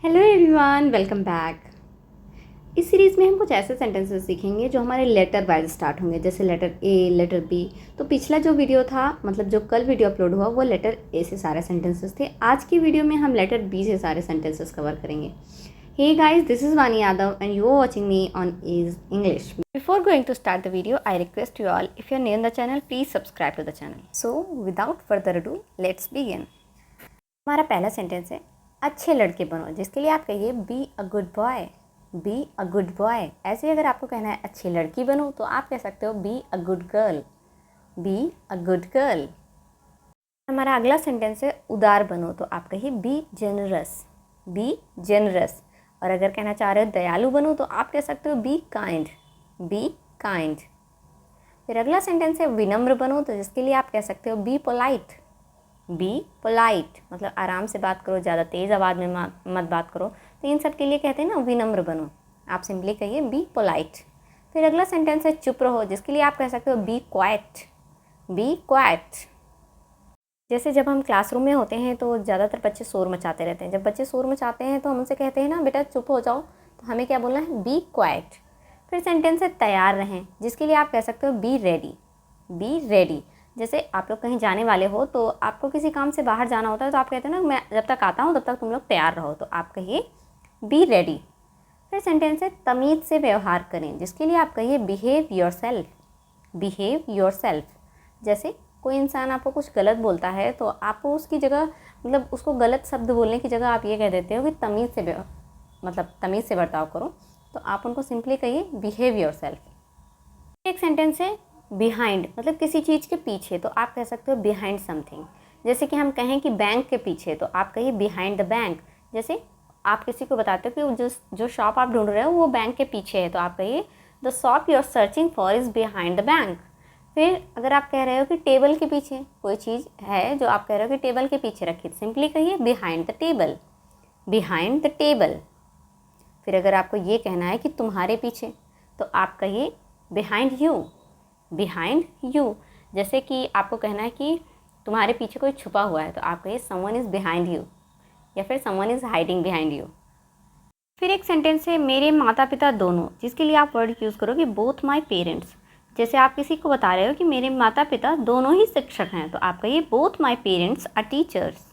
Hello everyone, welcome back. इस series में हम कुछ ऐसे सेंटेंसेस सीखेंगे जो हमारे लेटर वाइज स्टार्ट होंगे, जैसे लेटर ए, लेटर बी। तो पिछला जो वीडियो था, मतलब जो कल वीडियो अपलोड हुआ, वो लेटर ए से सारे सेंटेंसेस थे। आज की वीडियो में हम लेटर बी से सारे सेंटेंसेस कवर करेंगे। Hey guys, this is Vani Yadav and you are watching me on is English. Before going to start the video, I request you all, if you are new in the channel, please subscribe to the channel. So without further ado, let's begin. हमारा पहला sentence है, अच्छे लड़के बनो, जिसके लिए आप कहिए be a good boy. Be a good boy. ऐसे अगर आपको कहना है अच्छी लड़की बनो, तो आप कह सकते हो be a good girl. Be a good girl. हमारा अगला सेंटेंस है, उदार बनो, तो आप कहिए बी जेनरस। B generous. और अगर कहना चाह रहे हो दयालु बनो, तो आप कह सकते हो बी काइंड। Be kind. फिर अगला सेंटेंस है, विनम्र बनो, तो जिसके लिए आप कह सकते हो बी पोलाइट। बी पोलाइट, मतलब आराम से बात करो, ज़्यादा तेज़ आवाज़ में मत बात करो। तो इन सब के लिए कहते हैं ना विनम्र बनो। आप सिंपली कहिए बी पोलाइट। फिर अगला सेंटेंस है, चुप रहो, जिसके लिए आप कह सकते हो बी क्वाइट। B quite. जैसे जब हम क्लासरूम में होते हैं तो ज़्यादातर बच्चे शोर मचाते रहते हैं। जब बच्चे शोर मचाते हैं तो हम उनसे कहते हैं ना, बेटा चुप हो जाओ, तो हमें क्या बोलना है, बी क्वाइट। फिर सेंटेंस है, तैयार रहें, जिसके लिए आप कह सकते हो बी रेडी। Be ready. जैसे आप लोग कहीं जाने वाले हो, तो आपको किसी काम से बाहर जाना होता है, तो आप कहते हैं ना, मैं जब तक आता हूँ तब तक तुम लोग तैयार रहो, तो आप कहिए बी रेडी। फिर सेंटेंस है, तमीज़ से व्यवहार करें, जिसके लिए आप कहिए behave your self. Behave your self. जैसे कोई इंसान आपको कुछ गलत बोलता है, तो आपको उसकी जगह, मतलब उसको गलत शब्द बोलने की जगह आप ये कह देते हो कि तमीज़ से बर्ताव करो, तो आप उनको सिंपली कहिए बिहेव योर सेल्फ। एक सेंटेंस है, बिहाइंड, मतलब किसी चीज़ के पीछे, तो आप कह सकते हो बिहाइंड समथिंग। जैसे कि हम कहें कि बैंक के पीछे, तो आप कहिए बिहाइंड द बैंक। जैसे आप किसी को बताते हो कि जो शॉप आप ढूंढ रहे हो वो बैंक के पीछे है, तो आप कहिए the shop you are searching for is behind the bank. फिर अगर आप कह रहे हो कि टेबल के पीछे कोई चीज़ है, जो आप कह रहे हो कि टेबल के पीछे रखी, सिंपली कहिए behind the table. Behind the table. फिर अगर आपको ये कहना है कि तुम्हारे पीछे, तो आप कहिए बिहाइंड यू। Behind you. जैसे कि आपको कहना है कि तुम्हारे पीछे कोई छुपा हुआ है, तो आप कहिए समवन इज़ बिहाइंड यू, या फिर someone is hiding behind you. फिर एक सेंटेंस है, मेरे माता पिता दोनों, जिसके लिए आप वर्ड यूज़ करोगे बोथ माई पेरेंट्स। जैसे आप किसी को बता रहे हो कि मेरे माता पिता दोनों ही शिक्षक हैं, तो आप कहिए both my parents are teachers.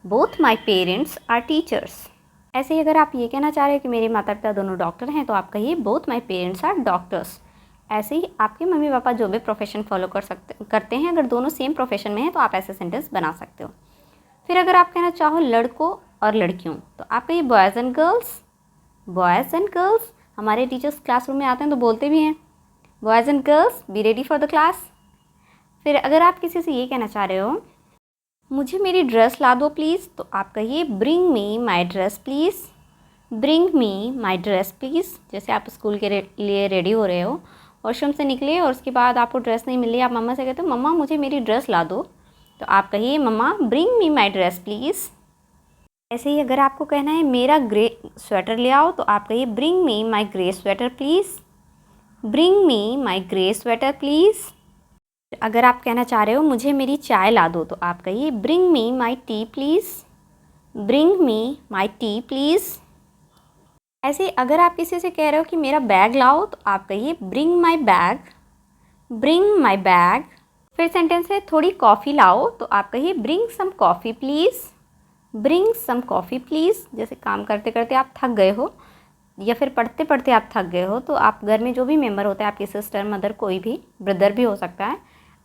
Both my parents are teachers. ऐसे ही अगर आप ये कहना चाह रहे हो कि मेरे माता पिता दोनों डॉक्टर हैं, तो आप कहिए both my parents are doctors. ऐसे ही आपके मम्मी पापा जो भी प्रोफेशन फॉलो करते हैं, अगर दोनों सेम प्रोफेशन में हैं, तो आप ऐसे सेंटेंस बना सकते हो। फिर अगर आप कहना चाहो लड़कों और लड़कियों, तो आप कहिए boys and girls. Boys and girls. हमारे टीचर्स क्लासरूम में आते हैं तो बोलते भी हैं boys and girls be ready for the class. फिर अगर आप किसी से ये कहना चाह रहे हो मुझे मेरी ड्रेस ला दो प्लीज़, तो आप कहिए bring me my dress please. Bring me my dress please. जैसे आप स्कूल के लिए रेडी हो रहे हो, वॉशरूम से निकले और उसके बाद आपको ड्रेस नहीं मिल रही, आप मम्मा से कहते हो मम्मा मुझे मेरी ड्रेस ला दो, तो आप कहिए mamma bring me my dress please. ऐसे ही अगर आपको कहना है मेरा ग्रे स्वेटर ले आओ, तो आप कहिए bring me my grey sweater please. Bring me my grey sweater please. अगर आप कहना चाह रहे हो मुझे मेरी चाय ला दो, तो आप कहिए bring me my T please. Bring me my T please. ऐसे अगर आप किसी से कह रहे हो कि मेरा बैग लाओ, तो आप कहिए bring my bag. Bring my bag. फिर सेंटेंस है, थोड़ी कॉफ़ी लाओ, तो आप कहिए bring some coffee please. Bring some coffee please. जैसे काम करते करते आप थक गए हो, या फिर पढ़ते पढ़ते आप थक गए हो, तो आप घर में जो भी मेंबर होता है, आपकी सिस्टर, मदर, कोई भी, ब्रदर भी हो सकता है,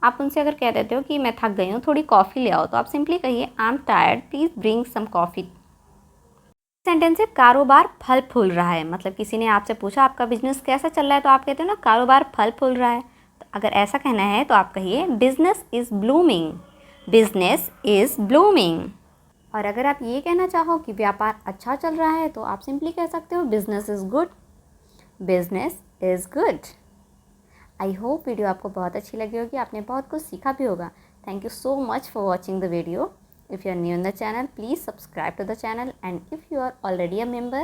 आप उनसे अगर कह देते हो कि मैं थक गई हूँ, थोड़ी कॉफ़ी ले आओ, तो आप सिंपली कहिए I am tired please bring some coffee. Sentence है, कारोबार फल फूल रहा है, मतलब किसी ने आपसे पूछा आपका बिजनेस कैसा चल रहा है, तो आप कहते हो ना कारोबार फल फूल रहा है। तो अगर ऐसा कहना है तो आप कहिए business is blooming. Business is blooming. और अगर आप ये कहना चाहो कि व्यापार अच्छा चल रहा है, तो आप सिंपली कह सकते हो business is good. Business is good. I hope video आपको बहुत अच्छी लगी होगी, आपने बहुत कुछ सीखा भी होगा। Thank you so much for watching the video. If you are new in the channel, please subscribe to the channel, and if you are already a member,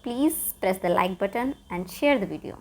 please press the like button and share the video.